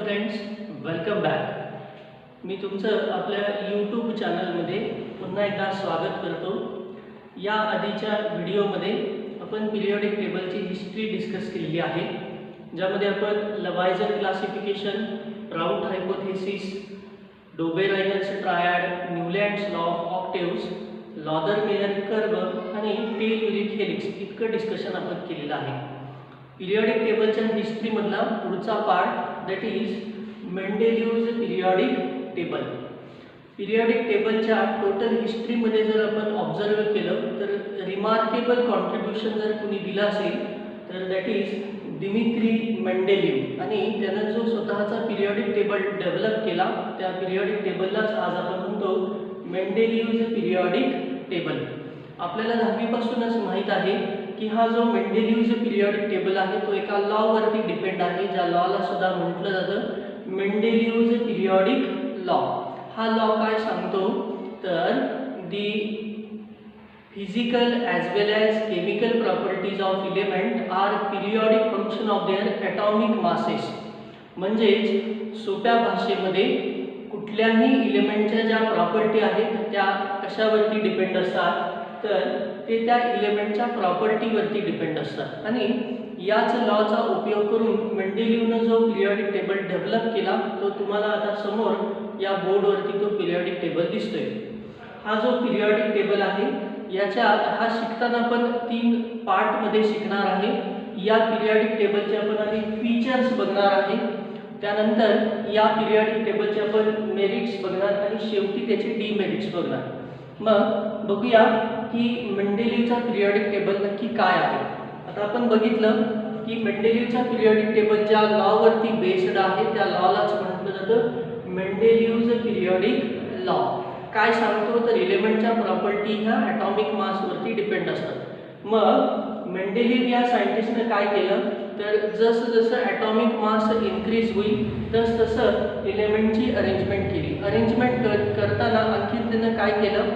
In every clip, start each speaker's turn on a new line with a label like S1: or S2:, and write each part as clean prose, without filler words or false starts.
S1: Friends, welcome back. मी तुमचं आपल्या YouTube चॅनलमध्ये पुन्हा एकदा स्वागत करतो। या आधीच्या व्हिडिओमध्ये आपण पिरियॉडिक टेबलची हिस्ट्री डिस्कस केलेली आहे, ज्यामध्ये आपण Lavoisier classification, Prout hypothesis, Dobereiner's triad, Newlands law of octaves, Lothar Meyer curve आणि टेल-युरिक हेलिक्स इतकं डिस्कशन आपण केलेलं आहे। पिरियॉडिक टेबलच्या हिस्ट्रीमधला पुढचा part that is Mendeleev's periodic table. Periodic टेबलच्या टोटल हिस्ट्रीमध्ये जर आपण ऑब्झर्व केलं तर रिमार्केबल कॉन्ट्रीब्युशन जर कुणी दिलं असेल तर दॅट इज दिमित्री मेंडेलिव्ह, आणि त्यानं जो स्वतःचा पिरियॉडिक टेबल डेव्हलप केला त्या पिरियॉडिक टेबललाच आज आपण म्हणतो मेंडेलिव्हज पिरियॉडिक टेबल। आपल्याला 10वी पासूनच माहित आहे की हा जो मेंडेलिव्हज पिरियॉडिक टेबल आहे तो एका लॉ वरती डिपेंड आहे, ज्या लॉला सुद्धा म्हटलं जातं मेंडेलिव्हज पिरियॉडिक लॉ। हा लॉ काय सांगतो तर the physical as well as chemical properties of element are periodic function of their atomic masses. म्हणजेच सोप्या भाषेमध्ये कुठल्याही एलिमेंटच्या ज्या प्रॉपर्टी आहेत त्या कशावरती डिपेंड असतात तर ते त्या एलिमेंटच्या प्रॉपर्टीवरती डिपेंड असतात, आणि याच लॉचा उपयोग करून मेंडेलिव्हनं जो पिरियॉडिक टेबल डेव्हलप केला तो तुम्हाला आता समोर या बोर्डवरती तो पिरियॉडिक टेबल दिसतोय। हा जो पिरियॉडिक टेबल आहे हा शिकताना आपण 3 पार्टमध्ये शिकणार आहे। या पिरियॉडिक टेबलचे आपण आधी फीचर्स बघणार आहे, त्यानंतर या पिरियॉडिक टेबलचे आपण मेरिट्स बघणार आणि शेवटी त्याचे डीमेरिट्स बघणार। मग बघूया की मेंडेलिव्हचा पिरियॉडिक टेबल नक्की काय आहे। आता आपण बघितलं की मेंडेलिव्हचा पिरियॉडिक टेबल ज्या लॉवरती बेस्ड आहे त्या लॉलाच म्हटलं जातं मेंडेलिव्हज पिरियॉडिक लॉ। काय सांगतो तर एलिमेंटच्या प्रॉपर्टी ह्या ॲटॉमिक मासवरती डिपेंड असतात। मग मेंडेलिव्ह या सायंटिस्टनं काय केलं तर जसं जसं ॲटॉमिक मास इन्क्रीज होईल तसं एलिमेंटची अरेंजमेंट केली। अरेंजमेंट करताना आणखी त्यानं काय केलं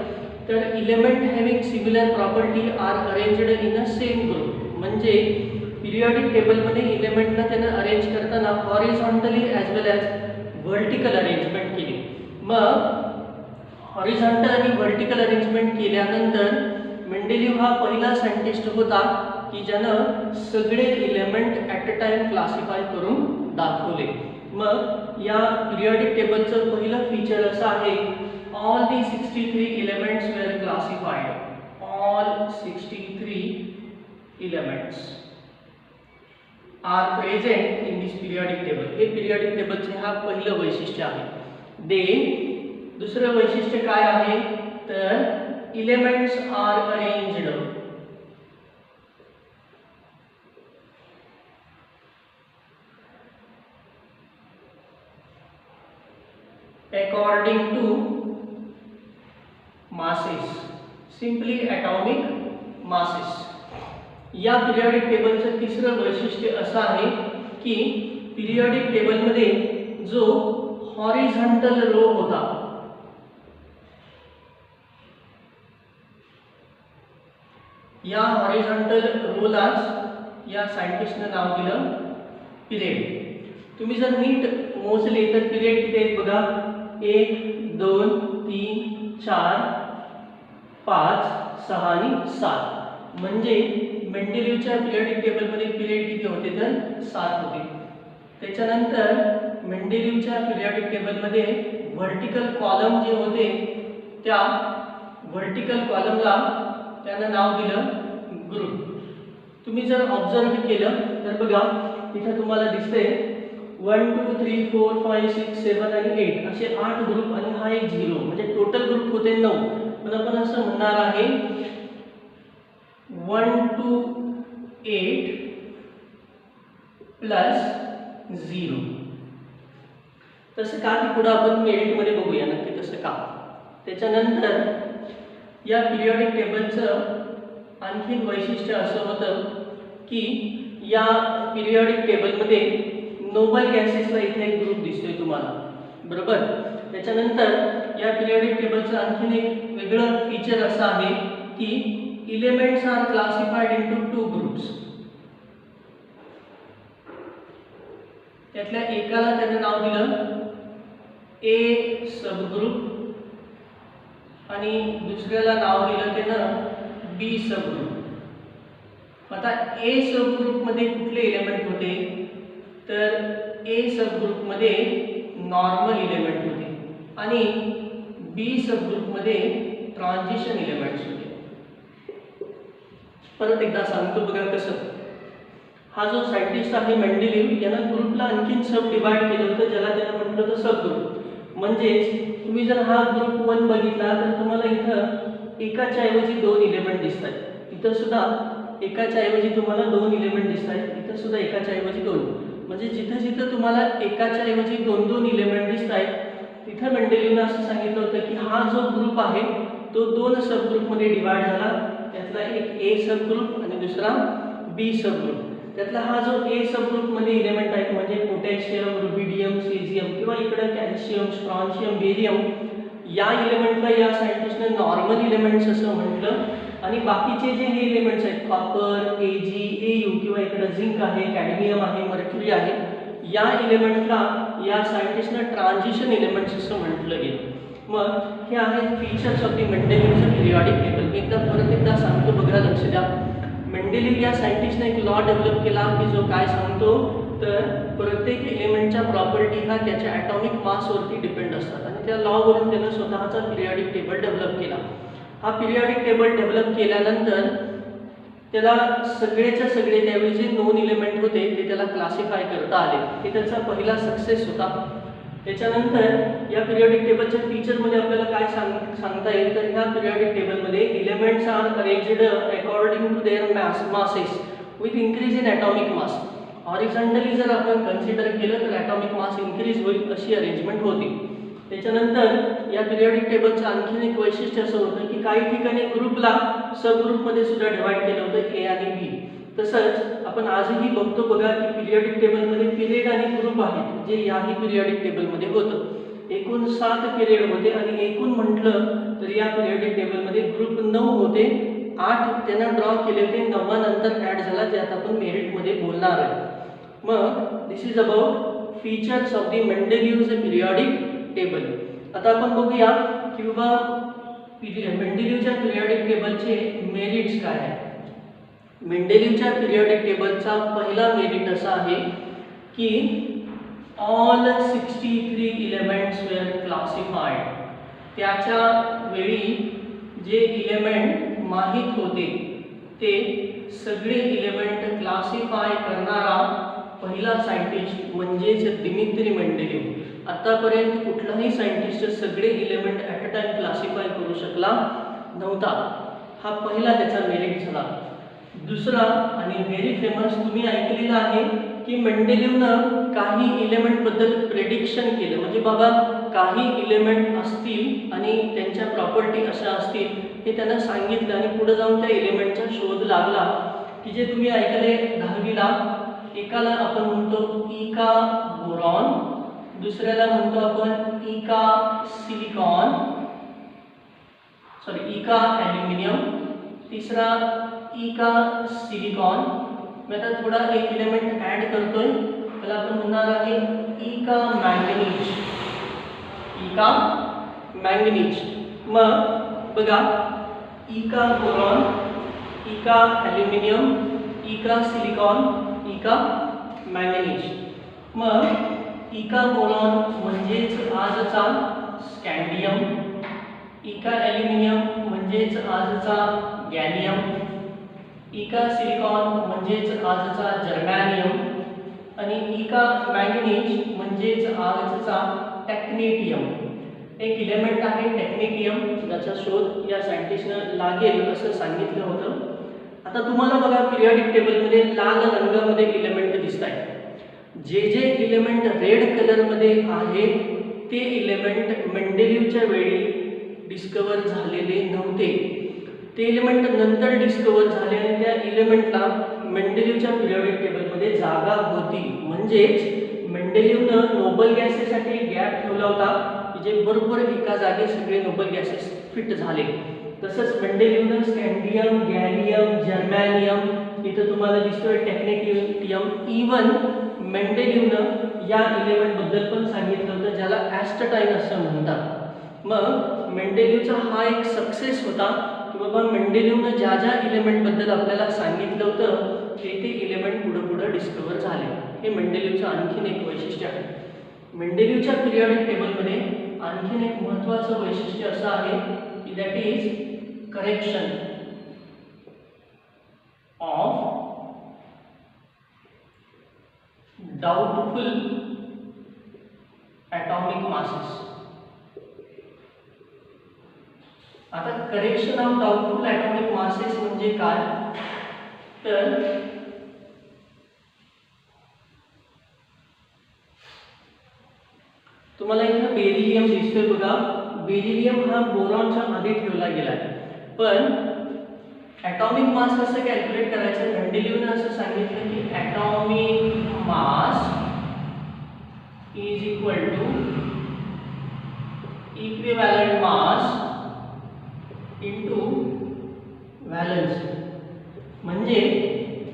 S1: तर element having similar property are arranged in a same group. म्हणजे पिरियॉडिक टेबलमध्ये एलिमेंटना त्यानं अरेंज करताना horizontally as well as vertical arrangement केली। मग हॉरिझॉन्टल आणि व्हर्टिकल अरेंजमेंट केल्यानंतर मेंडेलिव्ह हा पहिला सायंटिस्ट होता की ज्यानं सगळे element at a time classify करून दाखवले। मग या पिरियॉडिक टेबलचं पहिलं फीचर असं आहे all the 63 elements were classified। all 63 elements are present in this periodic table। हे पिरियॉडिक टेबलचे हा पहिलं वैशिष्ट्य आहे। दे दुसरं वैशिष्ट्य काय आहे तर elements are arranged according to masses, simply atomic masses। या पिरियॉडिक टेबलचं तिसरं वैशिष्ट्य असं आहे की पिरियॉडिक टेबलमध्ये जो हॉरिझॉन्टल रो होता या हॉरिझॉन्टल रोलाच या सायंटिस्टनं नाव दिलं पिरियड। तुम्ही जर नीट मोजले तर पिरियड किती आहेत बघा 1 2 3 4 5 6 आणि 7। म्हणजे मेंडेलिव्हच्या पिरियॉडिक टेबलमध्ये पिरियड किती होते तर 7 होते। त्याच्यानंतर मेंडेलिव्हच्या पिरियॉडिक टेबलमध्ये व्हर्टिकल कॉलम जे होते त्या व्हर्टिकल कॉलमला त्यानं नाव दिलं ग्रुप। तुम्ही जर ऑब्झर्व केलं तर बघा इथे तुम्हाला दिसते 1 2 3 4 5 6 7 आणि 8 असे 8 ग्रुप आणि हा एक 0, म्हणजे टोटल ग्रुप होते 9। पण आपण असं म्हणणार आहे 1 to 8 प्लस 0। तसं का की पुढे आपण मेरिटमध्ये बघूया नक्की तसं का। त्याच्यानंतर या पिरियॉडिक टेबलचं आणखीन वैशिष्ट्य असं होतं की या पिरियॉडिक टेबलमध्ये नोबल गॅसेसला इथे एक ग्रुप दिसतोय तुम्हाला, बरोबर। त्याच्यानंतर या पिरियॉडिक टेबलचं आणखीन एक वेगळं फीचर असं आहे की elements are classified into 2 groups. त्यातल्या एकाला त्याने नाव दिलं ए सबग्रुप आणि दुसऱ्याला नाव दिलं त्यानं बी सबग्रुप। आता ए सबग्रुपमध्ये कुठले इलेमेंट होते तर ए सबग्रुपमध्ये नॉर्मल इलेमेंट होते आणि बी सबग्रुपमध्ये ट्रान्झिशन इलेमेंट्स होते। परत एकदा सांगतो बघा कसं। हा जो सायंटिस्ट आहे मेंडेलिव्ह यानं ग्रुपला आणखीन सब डिवाइड केलं होतं, ज्याला त्यानं म्हटलं होतं सब ग्रुप। म्हणजेच तुम्ही जर हा ग्रुप 1 बघितला तर तुम्हाला इथं एकाच्या ऐवजी 2 इलेमेंट दिसतात। इथं सुद्धा एकाच्या ऐवजी तुम्हाला 2 इलेमेंट दिसतात, इथं सुद्धा एकाच्या ऐवजी 2। म्हणजे जिथं जिथं तुम्हाला एकाच्या ऐवजी 2-2 इलेमेंट दिसतात तिथं मेंडेलिव्हनं असं सांगितलं होतं की हा जो ग्रुप आहे तो 2 सब ग्रुपमध्ये डिवाइड झाला। त्यातला एक ए सब ग्रुप आणि दुसरा बी सब ग्रुप। त्यातला हा जो ए सब ग्रुपमध्ये इलेमेंट आहेत म्हणजे पोटॅशियम, रुबिडियम, सेझियम किंवा इकडे कॅल्शियम, स्ट्रॉन्शियम, बेरियम, या इलेमेंटला या सायंटिस्टने नॉर्मल इलेमेंट्स असं म्हटलं। आणि बाकीचे जे हे इलेमेंट्स आहेत कॉपर, Ag, Au किंवा इकडे झिंक आहे, कॅडमियम आहे, मर्क्युरी आहे, या इलेमेंटला या सायंटिस्टने ट्रान्झिशन इलेमेंट्स असं म्हटलं गेलं। मग हे आहेत फीचर्स ऑफ द मेंडेलिव्हचं पिरियॉडिक टेबल। मी परत एकदा सांगतो बघा, लक्ष द्या। मेंडेलिव्ह या सायंटिस्टने एक लॉ डेव्हलप केला की जो काय सांगतो तर प्रत्येक एलिमेंटच्या प्रॉपर्टी हा त्याच्या ॲटॉमिक मासवरती डिपेंड असतात आणि त्या लॉवरून त्यानं स्वतःचा पिरियॉडिक टेबल डेव्हलप केला। हा पिरियॉडिक टेबल डेव्हलप केल्यानंतर त्याला सगळेच्या सगळे त्यावेळी जे नोन इलेमेंट होते ते त्याला क्लासिफाय करता आले। हे त्याचा पहिला सक्सेस होता। त्याच्यानंतर या पिरियॉडिक टेबलच्या फीचरमध्ये आपल्याला काय सांगता येईल तर ह्या पिरियॉडिक टेबलमध्ये elements are arranged according to their masses with increase in atomic mass. Horizontally जर आपण कन्सिडर केलं तर ॲटॉमिक मास इन्क्रीज होईल अशी अरेंजमेंट होती। त्याच्यानंतर या पिरियॉडिक टेबलचं आणखीन एक वैशिष्ट्य असं होतं की काही ठिकाणी ग्रुपला सब ग्रुपमध्ये सुद्धा डिवाइड केलं होतं ए आणि बी। तसंच आपण आजही बघतो बघा की पिरियॉडिक टेबलमध्ये पिरियड आणि ग्रुप आहेत जे याही पिरियॉडिक टेबलमध्ये होतं। एकूण 7 पिरियड होते आणि एकूण म्हटलं तर या पिरियॉडिक टेबलमध्ये ग्रुप 9 होते, 8 त्यांना ड्रॉ केले होते, 9 नंतर ॲड झाला ज्यात आपण मेरिटमध्ये बोलणार आहे। मग this is about features of the मेंडेलिव्हचं पिरियॉडिक टेबल। आता आपण बघूया की बाबा मेंडेलिव्हच्या पिरियॉडिक टेबलचे मेरिट्स काय आहेत। मेंडेलिव्हच्या पिरियॉडिक टेबलचा पहिला मेरिट असा आहे की ऑल 63 इलेमेंट्स वेअर क्लासिफाईड। त्याच्या वेळी जे इलेमेंट माहीत होते ते सगळे इलेमेंट क्लासिफाय करणारा पहिला सायंटिस्ट म्हणजेच दिमित्री मेंडेलिव्ह। आतापर्यंत कुठलाही सायंटिस्ट सगळे element at a time classify करू शकला नव्हता। हा पहिला त्याचा मेरिट झाला। दुसरा आणि व्हेरी फेमस तुम्ही ऐकलेलं आहे की मेंडेलिव्हनं काही इलेमेंट बद्दल प्रेडिक्शन केलं, म्हणजे बाबा काही इलेमेंट असतील आणि त्यांच्या प्रॉपर्टी अशा असतील हे त्यांना सांगितलं आणि पुढे जाऊन त्या इलेमेंटचा शोध लागला की जे तुम्ही ऐकले 10वीला। एकाला आपण म्हणतो इका बोरॉन, दुसऱ्याला म्हणतो आपण इका सिलिकॉन, इका ॲल्युमिनियम, तिसरा इका सिलिकॉन। मी आता थोडा एक इलेमेंट ॲड करतोय, त्याला आपण म्हणणार आहे इका मॅंगनीज। इका मॅंगनीज। मग बघा इका बोरॉन, इका ॲल्युमिनियम, इका सिलिकॉन, इका मॅंगनीज। मग इका बोरॉन म्हणजेच आजचा स्कँडियम, इका ॲल्युमिनियम म्हणजेच आजचा गॅलियम, इका सिलिकॉन म्हणजेच आजचा जर्मॅनियम आणि इका मॅंगनीज म्हणजेच आजचा टेक्नेटियम। एक इलेमेंट आहे टेक्नेटियम, ज्याचा शोध या सायंटिस्टनं लागेल असं सांगितलं होतं। आता तुम्हाला बघा पिरियॉडिक टेबलमध्ये लाल रंगामध्ये इलेमेंट दिसत आहेत। जे जे इलेमेंट रेड कलरमध्ये आहेत ते इलेमेंट मेंडेलिव्हच्या वेळी डिस्कवर झालेले नव्हते। ते इलेमेंट नंतर डिस्कवर झाले आणि त्या इलेमेंटला मेंडेलिव्हच्या पिरियॉडिक टेबलमध्ये जागा होती। म्हणजेच मेंडेलिव्हनं नोबल गॅसेससाठी गॅप ठेवला होता की जे बरोबर एका जागी सगळे नोबल गॅसेस फिट झाले। तसंच मेंडेलिव्हनं स्कँडियम, गॅलियम, जर्मॅनियम, इथं तुम्हाला दिसतोय टेक्नेटियम, इवन मेंडेलिव्हनं या इलेमेंटबद्दल पण सांगितलं होतं, ज्याला ॲस्टटाईन असं म्हणतात. मग मेंडेलिव्हचा हा एक सक्सेस होता की बाबा मेंडेलिव्हनं ज्या ज्या इलेमेंटबद्दल आपल्याला सांगितलं होतं ते इलेमेंट पुढं डिस्कवर झाले. हे मेंडेलिव्हचं आणखीन एक वैशिष्ट्य आहे. मेंडेलिव्हच्या पिरियॉडिक टेबलमध्ये आणखीन एक महत्त्वाचं वैशिष्ट्य असं आहे की that is correction of doubtful atomic masses. आता correction of doubtful atomic masses म्हणजे काय, तर तुम्हाला इथं बेरिलियम दिसतोय बघा. बेरिलियम हा बोरॉनच्या आधी ठेवला गेला आहे, पण ॲटॉमिक मास कसं कॅल्क्युलेट करायचं. मेंडेलिव्हनं असं सांगितलं की atomic mass is equal to equivalent mass into valency. म्हणजे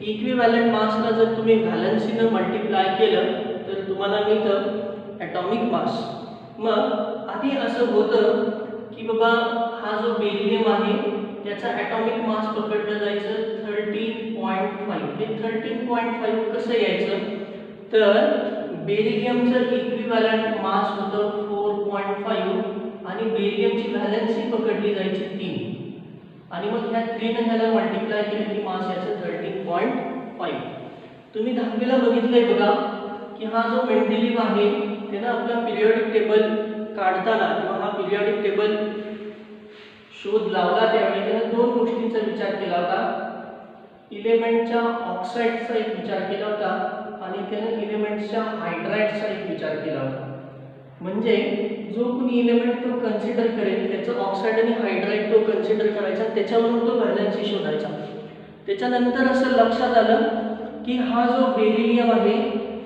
S1: इक्विव्हॅलंट मासला जर तुम्ही व्हॅलन्सीनं मल्टिप्लाय केलं तर तुम्हाला मिळतं ॲटॉमिक मास. मग आधी असं होतं की बाबा हा जो बेरिलियम आहे त्याचा ॲटॉमिक मास पकडलं जायचं 13.5. हे 13.5 कसं यायचं, तर बेरिलियमचं इक्विव्हॅलंट मास होतं 4.5 आणि बेरिलियमची व्हॅलन्सी पकडली जायची 3 आणि मग ह्या 3 ह्याला मल्टिप्लाय केलं की मास याचं 13.5. तुम्ही 10वीला बघितलंय बघा की हा जो मेंडेलिव्ह आहे त्यानं आपला पिरियॉडिक टेबल काढताना किंवा हा पिरियॉडिक टेबल शोध लावला त्यावेळी त्यानं 2 गोष्टींचा विचार केला होता. इलेमेंटच्या ऑक्साईडचा एक विचार केला होता आणि त्यानं इलेमेंट्सच्या हायड्राइडचा एक विचार केला होता. म्हणजे जो कोणी इलेमेंट तो कन्सिडर करेल त्याचं ऑक्साईड आणि हायड्राइड तो कन्सिडर करायचा, त्याच्यावरून तो व्हॅलन्सी शोधायचा. त्याच्यानंतर असं लक्षात आलं की हा जो बेरिलियम आहे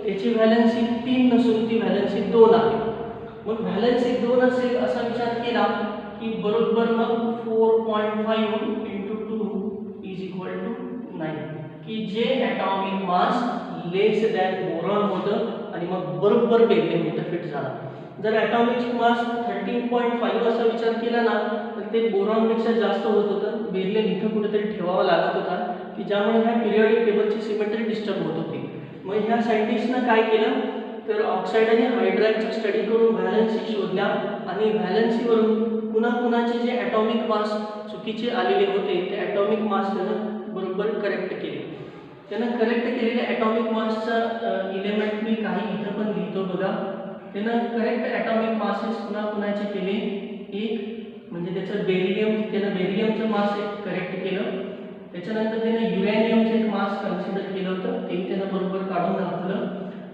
S1: त्याची व्हॅलन्सी 3 नसून ती व्हॅलन्सी 2 आहे. मग व्हॅलन्सी 2 असेल असा विचार केला की बरोबर मग 4.5 इंटू 2 इज इक्वल टू 9 की जे ॲटॉमिक मास लेस दॅन बोरॉन होतं आणि मग बरोबर बेरिलियम इथं फिट झाला. जर ॲटॉमिक मास 13.5 असा विचार केला ना तर ते बोरॉनपेक्षा जास्त होत होतं. बेरिलियम इथं कुठेतरी ठेवावा लागत होता की ज्यामुळे ह्या पिरियॉडिक टेबलची सिमेट्री डिस्टर्ब होत होती. मग ह्या सायंटिस्टनं काय केलं तर ऑक्साईड आणि हायड्राइडचा स्टडी करून व्हॅलन्सी शोधल्या आणि व्हॅलन्सीवरून पुन्हा जे ॲटॉमिक मास चुकीचे आलेले होते ते ॲटॉमिक मास त्यानं बरोबर करेक्ट केले. त्यानं करेक्ट केलेल्या ॲटॉमिक मासचा इलेमेंट मी काही इथं पण लिहितो बघा. त्यानं करेक्ट ॲटॉमिक मासेस पुन्हाचे केले. एक म्हणजे त्याचं त्यानं बेरिलियमचं मास एक करेक्ट केलं. त्याच्यानंतर त्यानं युरॅनियमचं एक मास कन्सिडर केलं होतं, तेही त्यानं बरोबर काढून दाखवलं.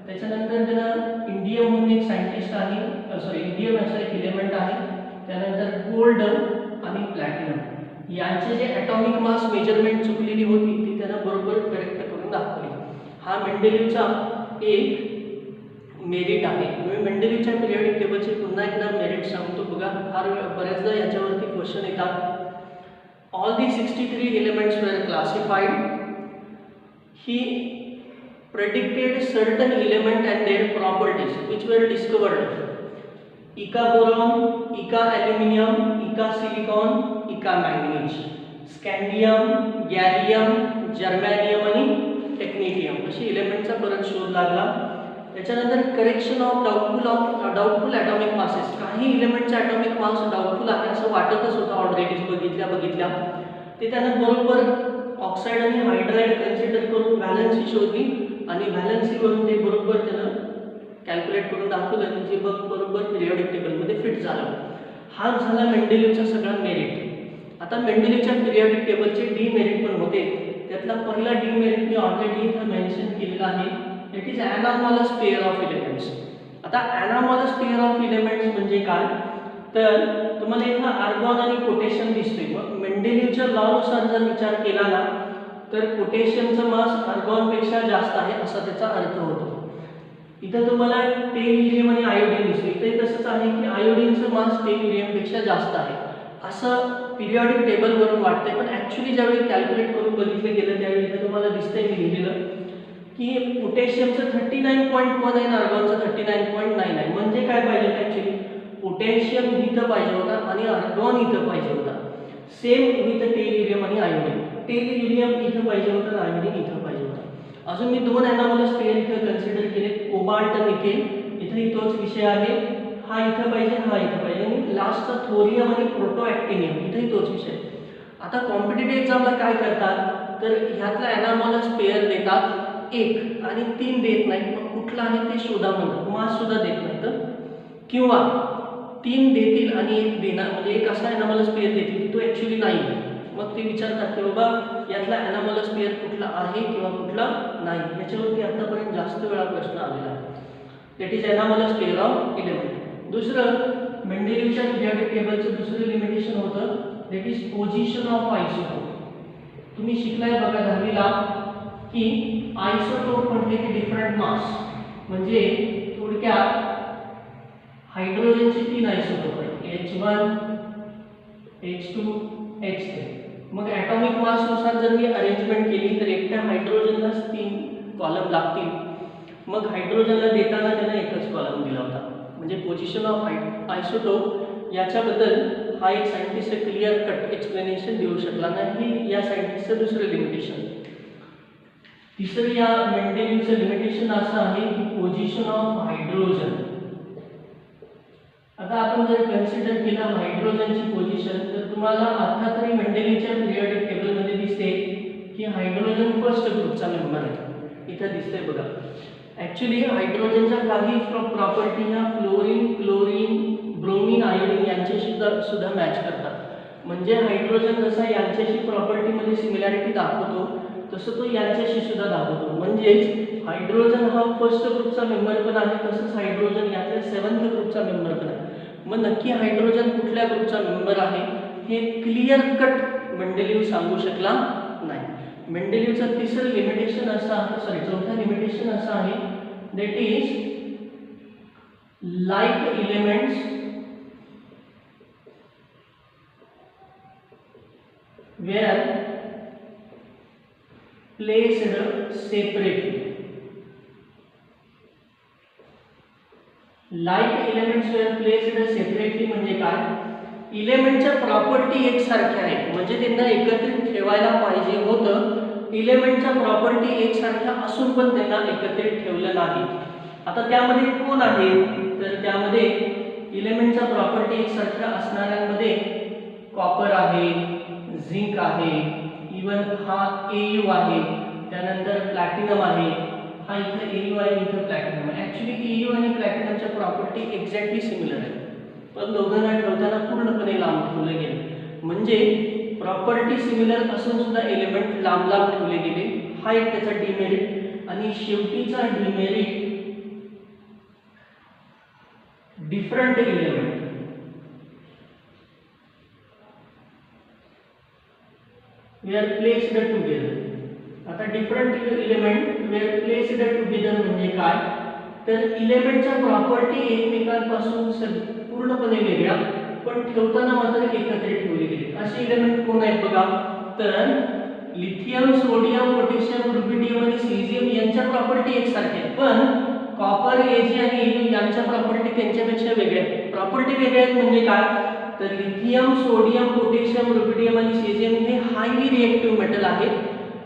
S1: त्याच्यानंतर त्यानं इंडियम म्हणून एक सायंटिस्ट आहे, इंडियम असं एक इलेमेंट आहे. त्यानंतर गोल्ड आणि प्लॅटिनम यांचे जे ॲटॉमिक मास मेजरमेंट चुकलेली होती ती त्यानं बरोबर करेक्ट करून दाखवली. हा मेंडेलिव्हचा एक मेरिट आहे. मी मेंडेलिव्हच्या पिरियॉडिक टेबलचे पुन्हा एकदा मेरिट सांगतो बघा. बऱ्याचदा याच्यावरती क्वेश्चन येतात. All the 63 elements were classified. He predicted certain element and their properties which were discovered. Ica boron, Ica aluminium, Ica silicon, Ica manganese, scandium, gallium, germanium आणि technetium अशी एलिमेंटचा परत शोध लागला. त्याच्यानंतर correction of doubtful atomic masses. काही इलेमेंटचा atomic mass doubtful आहे असं वाटतच होतं ऑलरेडी बघितल्या ते त्यानं बरोबर ऑक्साईड आणि हायड्राइड कन्सिडर करून व्हॅलन्सी शोधली आणि व्हॅलन्सीवरून ते बरोबर त्यानं कॅल्क्युलेट करून दाखवलं की जे बरोबर पिरियॉडिक टेबलमध्ये फिट झालं. हा झाला मेंडेलिव्हचा सगळा मेरिट. आता मेंडेलिव्हच्या पिरियॉडिक टेबलचे डीमेरिट पण होते. त्यातला पहिला डीमेरिट मी ऑलरेडी इथं मेन्शन केलेला आहे. It is anomalous pair of elements. आता ॲनामॉलस पेअर ऑफ एलिमेंट्स म्हणजे काय, तर तुम्हाला इथं आर्गॉन आणि पोटॅशियम दिसतोय. मग मेंडेलिव्हच्या लॉनुसार जर विचार केला ना तर पोटॅशियमचं मास आर्गॉनपेक्षा जास्त आहे असा त्याचा अर्थ होतो. इथं तुम्हाला टेल्युरियम आणि आयोडीन दिसतो. इथे तसंच आहे की आयोडीनचं मास टेल्युरियमपेक्षा जास्त आहे असं पिरियॉडिक टेबलवरून वाटतंय, पण ॲक्च्युली ज्यावेळी कॅल्क्युलेट करून बघितलं गेलं त्यावेळी इथं तुम्हाला दिसतंय मी लिहिलेलं की पोटॅशियमचं 39.1 आहे आणि आर्गॉनचं 39.9 आहे. म्हणजे काय पाहिजे होतं ॲक्च्युली, पोटॅशियम इथं पाहिजे होता आणि आर्गॉन इथं पाहिजे होता. सेम विथ टेलिरियम आणि आयोडीन. टेलिरियम इथं पाहिजे होतं आणि आयोडीन इथं पाहिजे होतं. अजून मी 2 एनामोलस पेअर इथं कन्सिडर केले, कोबाल्ट निकेल. इथंही तोच विषय आहे, हा इथं पाहिजे, हा इथं पाहिजे. आणि लास्टचा थोरियम आणि प्रोटोॲक्टिनियम, इथंही तोच विषय. आता कॉम्पिटिटिव्ह एक्झामला काय करतात, तर ह्यातला एनामोलस पेअर देतात 1 आणि 3 देत नाहीत. मग कुठला आहे ते शोधा म्हणतात, मास सुद्धा देत नाहीत. किंवा 3 देतील आणि 1 देणार, म्हणजे एक असा एनामोलस पेअर देतील तो ॲक्च्युली नाही. मग ते विचारतात की बाबा यातला एनामोलस पेअर कुठला आहे किंवा कुठला नाही. याच्यावरती आतापर्यंत जास्त वेळा प्रश्न आलेला आहे. That is anomalous pair of element. दुसरं मेंडेलिव्हच्या पिरियॉडिक टेबलचं दुसरं लिमिटेशन होतं, that is position of isotope. तुम्ही शिकलाय बघा 10वीला की आयसोटोप म्हटले की डिफरंट मास, म्हणजे थोडक्यात हायड्रोजनचे 3 आयसोटोप आहेत, H1, H2, H3. मग ॲटॉमिक मासनुसार जर मी अरेंजमेंट केली तर एकट्या हायड्रोजनलाच 3 कॉलम लागतील. मग हायड्रोजनला देताना त्याने एकच कॉलम दिला होता. म्हणजे पोझिशन ऑफ आयसोटोप याच्याबद्दल हा एक सायंटिस्ट क्लिअर कट एक्सप्लेनेशन देऊ शकला नाही. ही या सायंटिस्टचं दुसरं लिमिटेशन. तिसरं या मेंडेलिव्हचं लिमिटेशन असं आहे की पोझिशन ऑफ हायड्रोजन. आता आपण जर कन्सिडर केलं हायड्रोजनची पोझिशन, तर तुम्हाला आता तरी मेंडेलिव्हच्या पिरियॉडिक टेबलमध्ये दिसते की हायड्रोजन फर्स्ट ग्रुपचा मेंबर आहे. इथं दिसतंय बघा. ॲक्च्युली हायड्रोजनच्या काही प्रॉपर्टी ह्या फ्लोरीन, क्लोरीन, ब्रोमीन, आयोडीन यांच्याशी सुद्धा मॅच करतात. म्हणजे हायड्रोजन जसा यांच्याशी प्रॉपर्टीमध्ये सिमिलॅरिटी दाखवतो तसं तो यांच्याशी सुद्धा दाखवतो. म्हणजेच हायड्रोजन हा फर्स्ट ग्रुपचा मेंबर पण आहे, तसंच हायड्रोजन यातल्या 7th ग्रुपचा मेंबर पण आहे. मग नक्की हायड्रोजन कुठल्या ग्रुपचा मेंबर आहे हे क्लिअर कट मेंडेलिव्ह सांगू शकला नाही. मेंडेलिव्हचं तिसरं लिमिटेशन असं आहे, चौथं लिमिटेशन असं आहे, that is like elements were placed separately. Like elements were placed separately म्हणजे काय, इलेमेंटच्या प्रॉपर्टी एकसारख्या आहेत, म्हणजे त्यांना एकत्रित ठेवायला पाहिजे होतं. इलेमेंटच्या प्रॉपर्टी एकसारख्या असून पण त्यांना एकत्रित ठेवलं नाही. आता त्यामध्ये कोण आहे, तर त्यामध्ये इलेमेंटच्या प्रॉपर्टी एकसारख्या असणाऱ्यांमध्ये कॉपर आहे, झिंक आहे, इवन हा Au आहे, त्यानंतर प्लॅटिनम आहे. हा इथं Au आहे, इथं प्लॅटिनम आहे. ॲक्च्युली Au आणि प्लॅटिनमच्या प्रॉपर्टी एक्झॅक्टली सिमिलर आहेत, पण दोघांना ठेवताना पूर्णपणे लांब ठेवले गेले. म्हणजे प्रॉपर्टी सिमिलर असून सुद्धा एलिमेंट लांब लांब ठेवले गेले. हा एक त्याचा डिमेरिट. आणि शेवटीचा demerit, different element we are placed together. आता different element we are placed together म्हणजे काय, तर इलेमेंटच्या प्रॉपर्टी एकमेकांपासून पूर्णपणे वेगळ्या पण ठेवताना मात्र एकत्रित ठेवली गेली. असे एलिमेंट कोण आहेत बघा, तर लिथियम, सोडियम, पोटॅशियम, रुबिडियम आणि सिलिशियम यांच्या प्रॉपर्टी एकसारख्या आहेत, पण कॉपर, Ag आणि Au यांच्या प्रॉपर्टी त्यांच्यापेक्षा वेगळ्या आहेत. प्रॉपर्टी वेगळ्या आहेत म्हणजे काय, तर लिथियम, सोडियम, पोटॅशियम, रुबिडियम आणि सिलिशियम हे हायली रिएक्टिव्ह मेटल आहेत,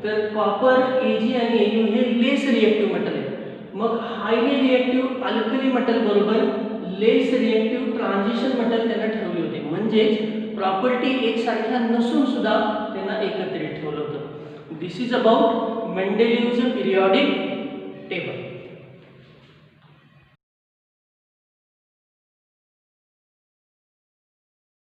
S1: तर कॉपर, Ag आणि Au हे लेस रिएक्टिव्ह मेटल आहेत. मग हायली रिएक्टिव्ह अल्कली मेटल बरोबर लेस रिएक्टिव्ह ट्रान्झिशन मेटल त्यांना ठेवले होते. म्हणजेच प्रॉपर्टी एकसारख्या नसून सुद्धा त्यांना एकत्रित ठेवलं होतं. दिस इज अबाउट मेंडेलिव्हचं पिरियॉडिक टेबल.